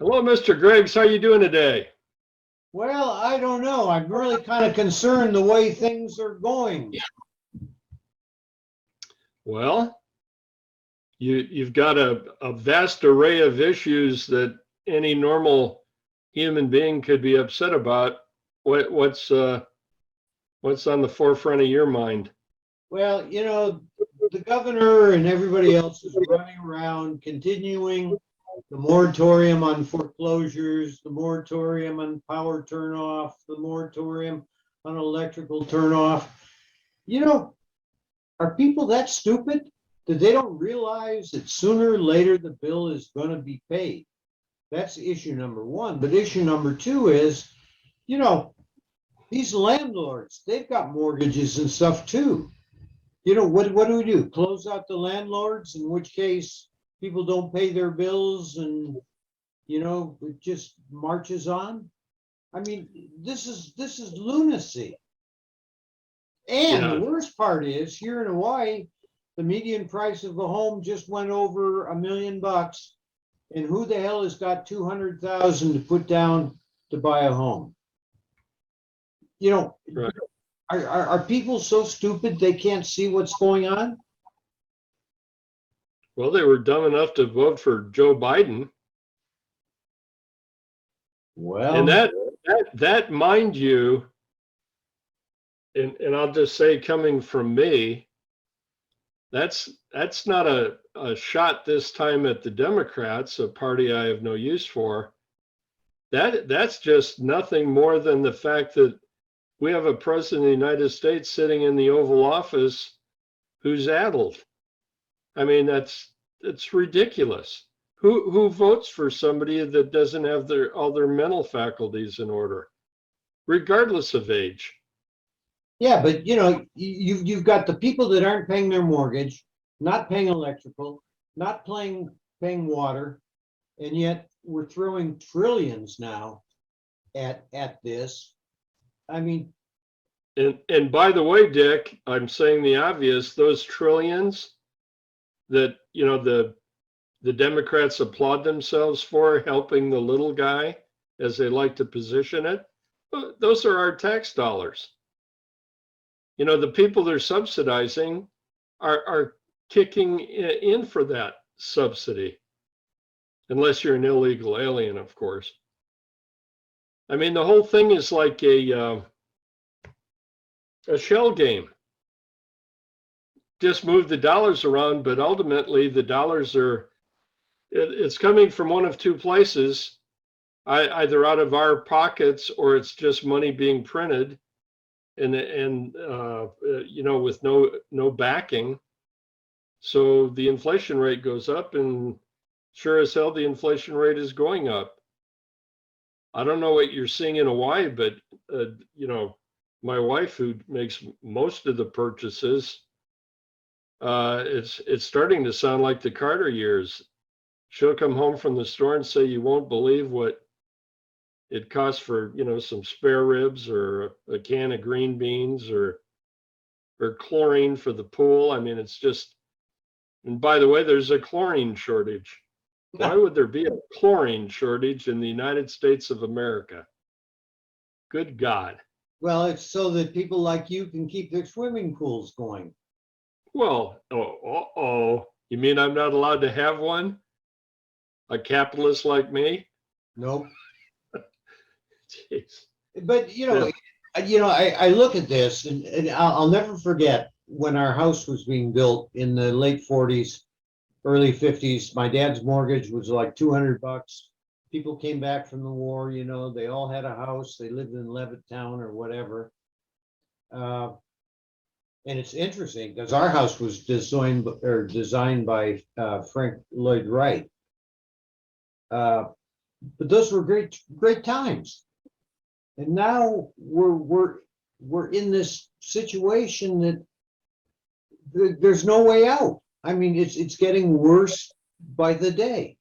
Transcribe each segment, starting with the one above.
Hello, Mr. Griggs. How you doing today? Well, I don't know. I'm really kind of concerned the way things are going. Well, you've got a vast array of issues that any normal human being could be upset about. What's on the forefront of your mind? Well, the governor and everybody else is running around continuing the moratorium on foreclosures, the moratorium on power turnoff, the moratorium on electrical turnoff. You know, are people that stupid that they don't realize that sooner or later the bill is going to be paid? That's issue number one. But issue number two is, you know, these landlords, they've got mortgages and stuff too. What do we do? Close out the landlords, in which case people don't pay their bills and it just marches on. I mean, this is lunacy. And the Yeah, worst part is here in Hawaii, the median price of a home just went over $1 million. And who the hell has got 200,000 to put down to buy a home? You know, right. are people so stupid they can't see what's going on? Well, they were dumb enough to vote for Joe Biden, and Well, that mind you, and I'll just say, coming from me, that's not a shot this time at the Democrats, a party I have no use for. That's just nothing more than the fact that we have a president of the United States sitting in the Oval Office who's addled. I mean, it's ridiculous. Who votes for somebody that doesn't have all their mental faculties in order, regardless of age? yeah, but you've got the people that aren't paying their mortgage, not paying electrical, not paying water, and yet we're throwing trillions now at this. I mean, And by the way, Dick, I'm saying the obvious. Those trillions that the Democrats applaud themselves for helping the little guy, as they like to position it, those are our tax dollars. The people they're subsidizing are kicking in for that subsidy, unless you're an illegal alien, of course. I mean, the whole thing is like a shell game. Just move the dollars around, but ultimately the dollars it's coming from one of two places, either out of our pockets or it's just money being printed and with no backing. So the inflation rate goes up, and sure as hell the inflation rate is going up. I don't know what you're seeing in Hawaii, but my wife, who makes most of the purchases, it's starting to sound like the Carter years. She'll come home from the store and say, "You won't believe what it costs for some spare ribs or a can of green beans or chlorine for the pool." I mean, it's just. And by the way, there's a chlorine shortage. Why would there be a chlorine shortage in the United States of America? Good God. well, it's so that people like you can keep their swimming pools going. Well, oh, you mean I'm not allowed to have one? A capitalist like me? Nope. Jeez. But Yeah. I look at this and I'll never forget when our house was being built in the late 40s, early 50s. My dad's mortgage was like $200. People came back from the war, they all had a house. They lived in Levittown or whatever. Uh, and it's interesting because our house was designed by Frank Lloyd Wright. Uh, but those were great times. And now we're in this situation that there's no way out. I mean, it's getting worse by the day.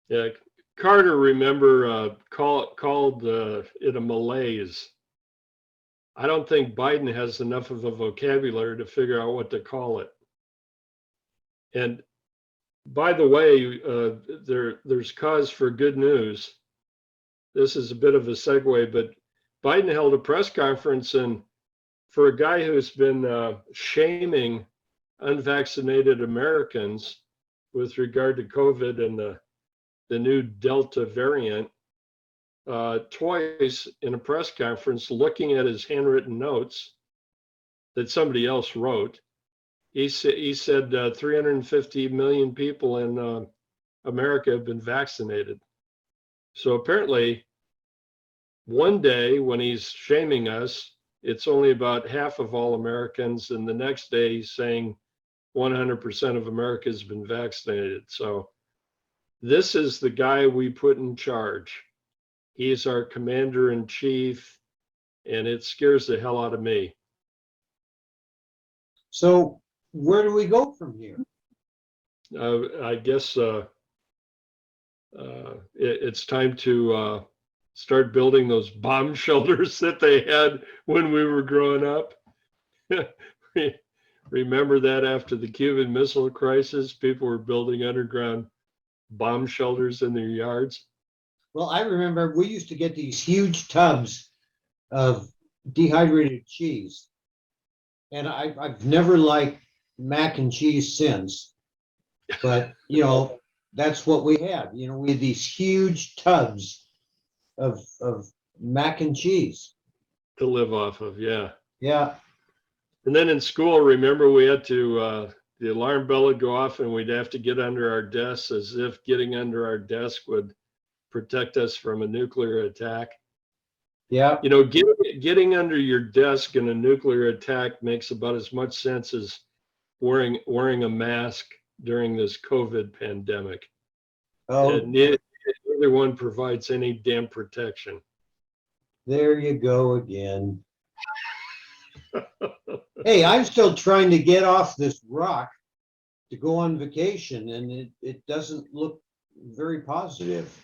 Yeah. Carter, remember, called it a malaise. I don't think Biden has enough of a vocabulary to figure out what to call it. And By the way, there's cause for good news. This is a bit of a segue, but Biden held a press conference, and for a guy who's been shaming unvaccinated Americans with regard to COVID and the new Delta variant, twice in a press conference, looking at his handwritten notes that somebody else wrote, he said 350 million people in America have been vaccinated. So apparently, one day when he's shaming us, it's only about half of all Americans, and the next day he's saying 100% of America has been vaccinated. So this is the guy we put in charge. He's our commander in chief, and it scares the hell out of me. So where do we go from here? I guess it's time to start building those bomb shelters that they had when we were growing up. Remember that after the Cuban Missile Crisis, people were building underground bomb shelters in their yards? Well, I remember we used to get these huge tubs of dehydrated cheese. And I've never liked mac and cheese since. But, that's what we had. We had these huge tubs of mac and cheese. To live off of, yeah. Yeah. And then in school, remember we had to, the alarm bell would go off and we'd have to get under our desks as if getting under our desk would protect us from a nuclear attack. Yeah. Getting under your desk in a nuclear attack makes about as much sense as wearing a mask during this COVID pandemic. Oh, neither one provides any damn protection. There you go again. Hey, I'm still trying to get off this rock to go on vacation, and it doesn't look very positive.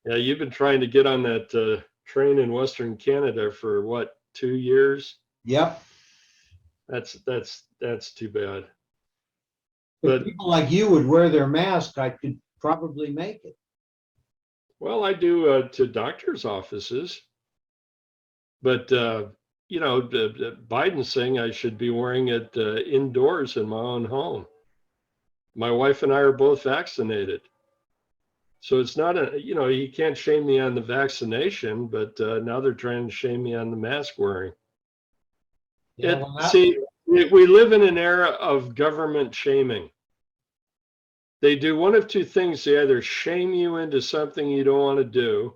Yeah, you've been trying to get on that train in Western Canada for what, 2 years? Yep. That's too bad. If But people like you would wear their mask, I could probably make it. well, I do to doctors' offices, but Biden's saying I should be wearing it indoors in my own home. My wife and I are both vaccinated. So it's not you can't shame me on the vaccination, but now they're trying to shame me on the mask wearing. Yeah, See, we live in an era of government shaming. They do one of two things. They either shame you into something you don't want to do,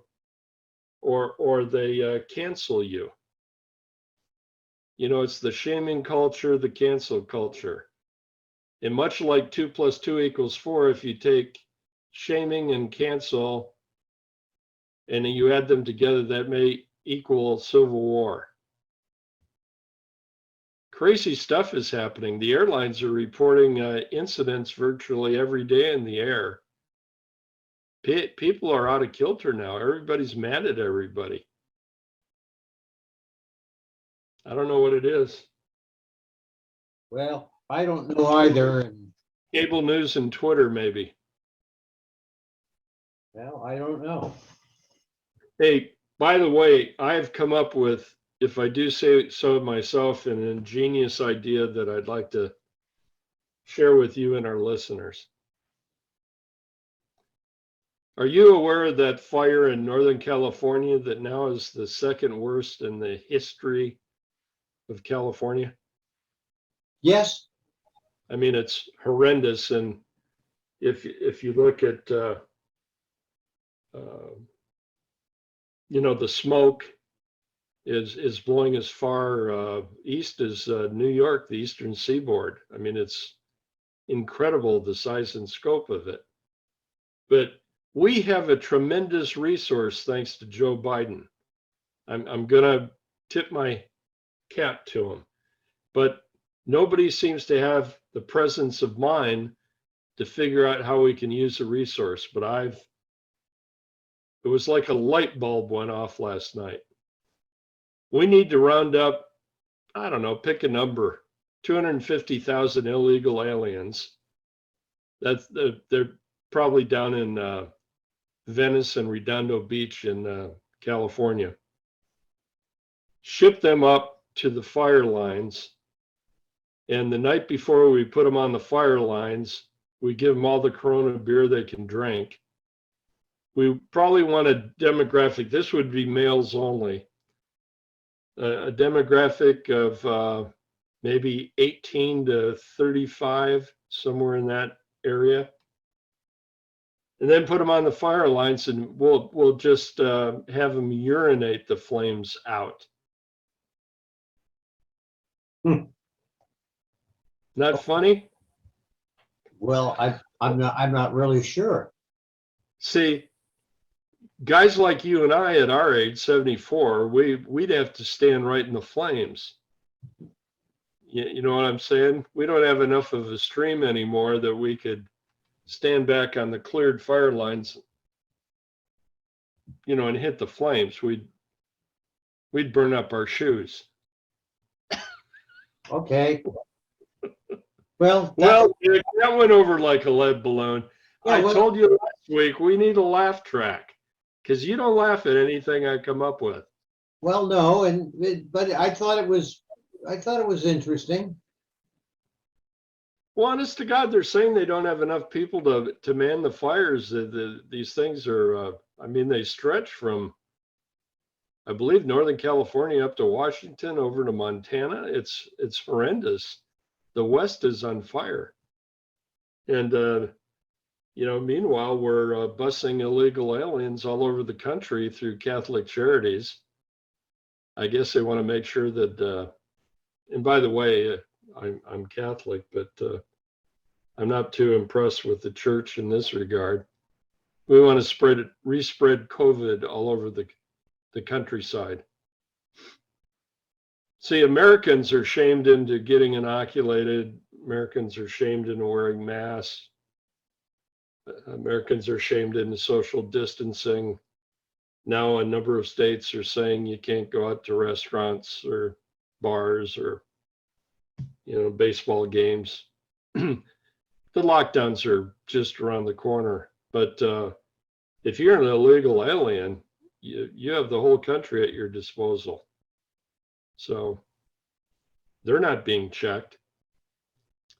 or they cancel you. It's the shaming culture, the cancel culture. And much like 2 + 2 = 4, if you take shaming and cancel and you add them together, that may equal civil war. Crazy stuff is happening. The airlines are reporting incidents virtually every day in the air. People are out of kilter now. Everybody's mad at everybody. I don't know what it is. Well, I don't know either. Cable news and Twitter, maybe. Well, I don't know. Hey, by the way, I've come up with, if I do say so myself, an ingenious idea that I'd like to share with you and our listeners. Are you aware of that fire in Northern California that now is the second worst in the history of California? Yes. I mean, it's horrendous. And if you look at, the smoke is blowing as far east as New York, the eastern seaboard. I mean, it's incredible the size and scope of it. But we have a tremendous resource thanks to Joe Biden. I'm gonna tip my cap to him, but nobody seems to have the presence of mind to figure out how we can use the resource. But it was like a light bulb went off last night. We need to round up, I don't know, pick a number, 250,000 illegal aliens They're probably down in Venice and Redondo Beach in California. Ship them up to the fire lines, and the night before we put them on the fire lines, we give them all the Corona beer they can drink. We probably want a demographic. This would be males only. A demographic of maybe 18 to 35, somewhere in that area. And then put them on the fire lines, and we'll just have them urinate the flames out. Not funny? Well, I'm not really sure. See, guys like you and I at our age, 74, we'd have to stand right in the flames. You know what I'm saying? We don't have enough of a stream anymore that we could stand back on the cleared fire lines, and hit the flames. We'd burn up our shoes. Okay. Well, Dick, that went over like a lead balloon. Yeah, I told you last week we need a laugh track, because you don't laugh at anything I come up with. well, no, but I thought it was interesting. Well, honest to God, they're saying they don't have enough people to man the fires. These things are, they stretch from, I believe, Northern California up to Washington, over to Montana. It's horrendous. The West is on fire. And, meanwhile, we're busing illegal aliens all over the country through Catholic Charities. I guess they want to make sure that, and by the way, I'm Catholic, but I'm not too impressed with the church in this regard. We want to respread COVID all over the countryside. See, Americans are shamed into getting inoculated. Americans are shamed into wearing masks. Americans are shamed into social distancing. Now a number of states are saying you can't go out to restaurants or bars or, baseball games. The lockdowns are just around the corner. But if you're an illegal alien, you have the whole country at your disposal. So they're not being checked.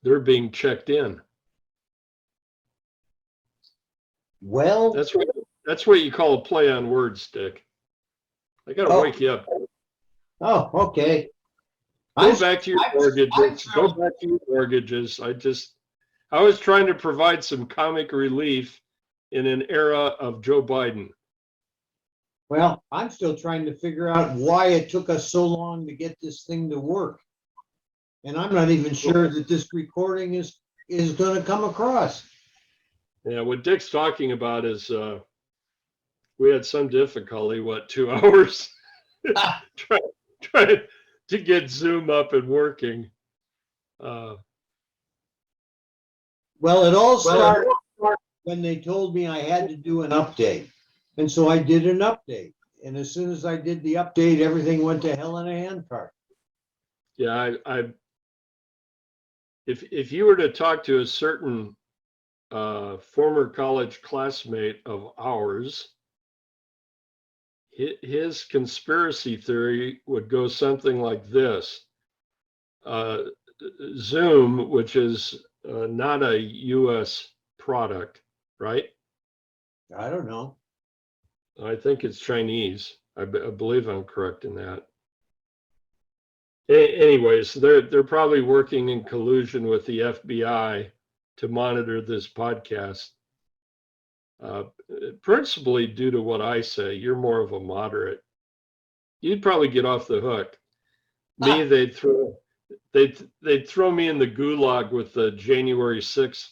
They're being checked in. Well, that's what you call a play on words, Dick. I got to wake you up. Oh, okay. Go back to your mortgages. Go back to your mortgages. I was trying to provide some comic relief in an era of Joe Biden. Well, I'm still trying to figure out why it took us so long to get this thing to work. And I'm not even sure that this recording is going to come across. Yeah, what Dick's talking about is we had some difficulty, 2 hours trying to get Zoom up and working. Well, it all started when they told me I had to do an update. And so I did an update. And as soon as I did the update, everything went to hell in a handcart. Yeah, if you were to talk to a certain former college classmate of ours, his conspiracy theory would go something like this. Zoom, which is not a US product, right? I don't know. I think it's Chinese. I believe I'm correct in that. Anyways, they're probably working in collusion with the FBI to monitor this podcast. Principally due to what I say. You're more of a moderate. You'd probably get off the hook. Me, they'd throw me in the gulag with the January 6th,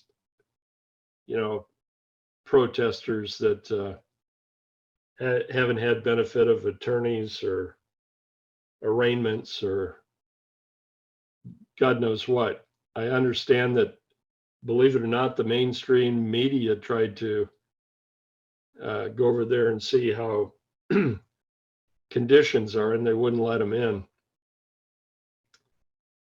protesters that haven't had benefit of attorneys or arraignments or God knows what. I understand that, believe it or not, the mainstream media tried to go over there and see how conditions are, and they wouldn't let them in.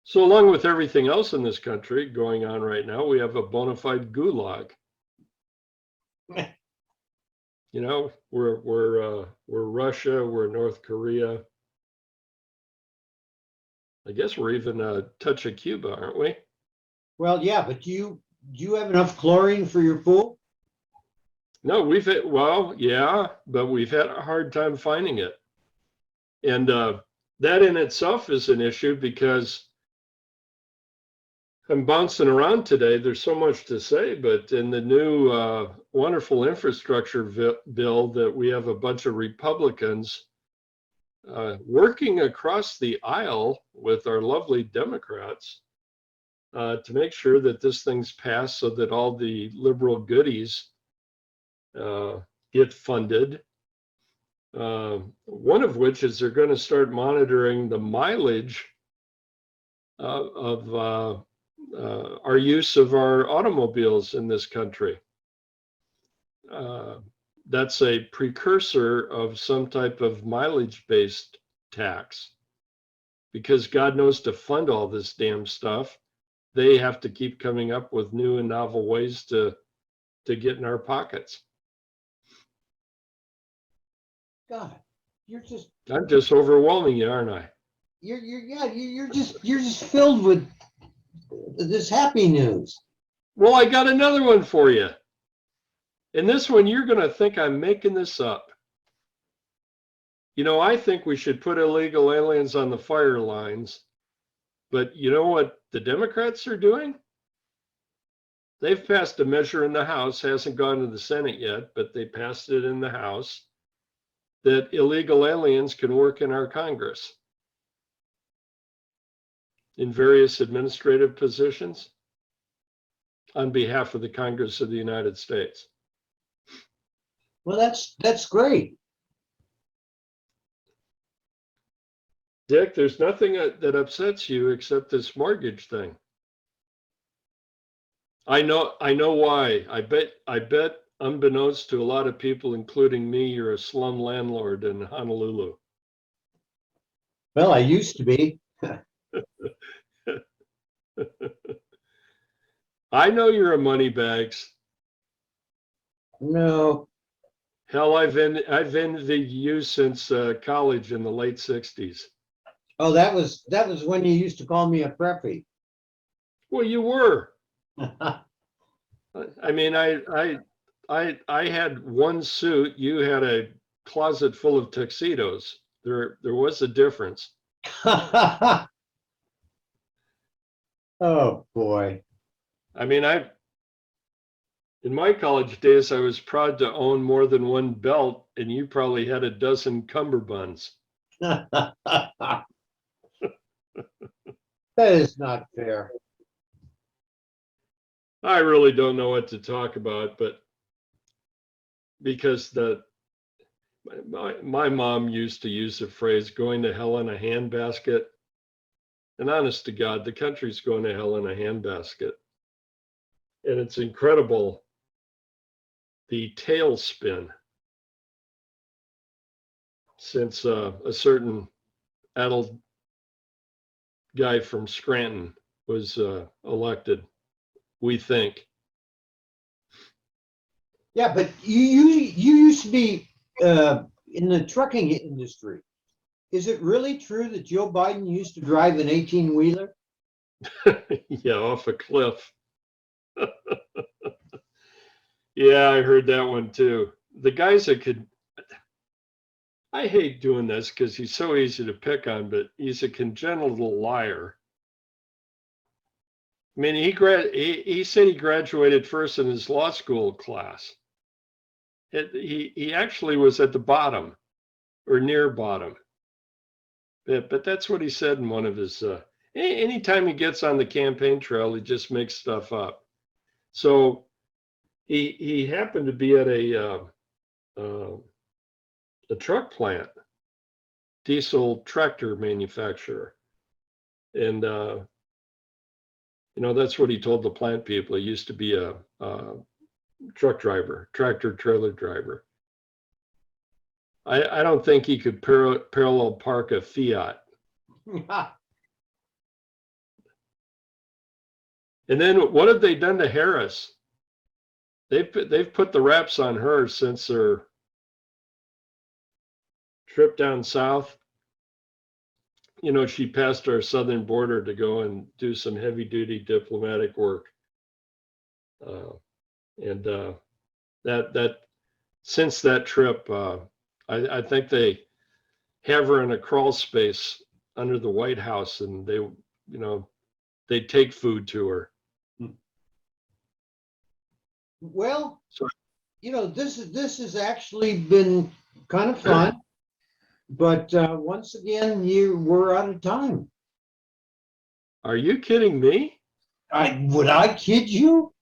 So along with everything else in this country going on right now, we have a bona fide gulag. You know, we're Russia, we're North Korea. I guess we're even a touch of Cuba, aren't we? Well, yeah, but do you have enough chlorine for your pool? No, we've had, well, yeah, but we've had a hard time finding it. And that in itself is an issue because I'm bouncing around today. There's so much to say, but in the new wonderful infrastructure bill that we have a bunch of Republicans working across the aisle with our lovely Democrats to make sure that this thing's passed so that all the liberal goodies get funded. One of which is they're going to start monitoring the mileage of our use of our automobiles in this country. That's a precursor of some type of mileage-based tax. Because God knows to fund all this damn stuff, they have to keep coming up with new and novel ways to get in our pockets. God, I'm just overwhelming you, aren't I? you're just filled with this happy news. Well, I got another one for you. And this one, you're going to think I'm making this up. You know, I think we should put illegal aliens on the fire lines. But you know what the Democrats are doing? They've passed a measure in the House, hasn't gone to the Senate yet, but they passed it in the House, that illegal aliens can work in our Congress in various administrative positions on behalf of the Congress of the United States. Well, that's great. Dick, there's nothing that upsets you except this mortgage thing. I know why. I bet unbeknownst to a lot of people, including me, you're a slum landlord in Honolulu. Well, I used to be. I know you're a moneybags. No. Hell, I've envied you since college in the late 60s. Oh, that was when you used to call me a preppy. Well, you were. I mean, I had one suit. You had a closet full of tuxedos. There was a difference. Oh boy. I mean, in my college days, I was proud to own more than one belt, and you probably had a dozen cummerbunds. That is not fair. I really don't know what to talk about, but because my mom used to use the phrase "going to hell in a handbasket," and honest to God, the country's going to hell in a handbasket, and it's incredible the tailspin since a certain adult guy from Scranton was elected. We think. Yeah, but you used to be in the trucking industry. Is it really true that Joe Biden used to drive an 18-wheeler? Yeah, off a cliff. Yeah, I heard that one too. The guys that could, I hate doing this because he's so easy to pick on, but he's a congenital liar. I mean, he said he graduated first in his law school class. He actually was at the bottom or near bottom. But that's what he said in one of his, anytime he gets on the campaign trail, he just makes stuff up. So he happened to be at a truck plant, diesel tractor manufacturer. And, that's what he told the plant people. He used to be a truck driver, tractor trailer driver. I don't think he could parallel park a Fiat. And then what have they done to Harris? They've put the wraps on her since her trip down south. You know, she passed our southern border to go and do some heavy duty diplomatic work. And that since that trip, I think they have her in a crawl space under the White House, and they take food to her. Well, So- this has actually been kind of fun, but once again, we're out of time. Are you kidding me? Would I kid you?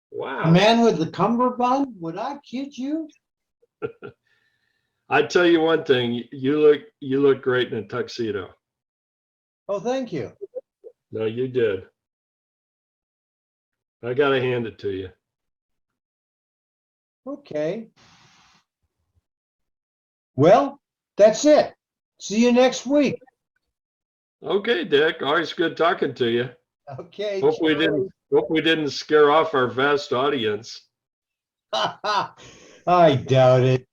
Wow. A man with the cummerbund? Would I kid you? I tell you one thing, you look great in a tuxedo. Oh, thank you. No, you did. I gotta hand it to you. Okay. Well, that's it. See you next week. Okay, Dick. Always good talking to you. Okay. Hope we didn't scare off our vast audience. I doubt it.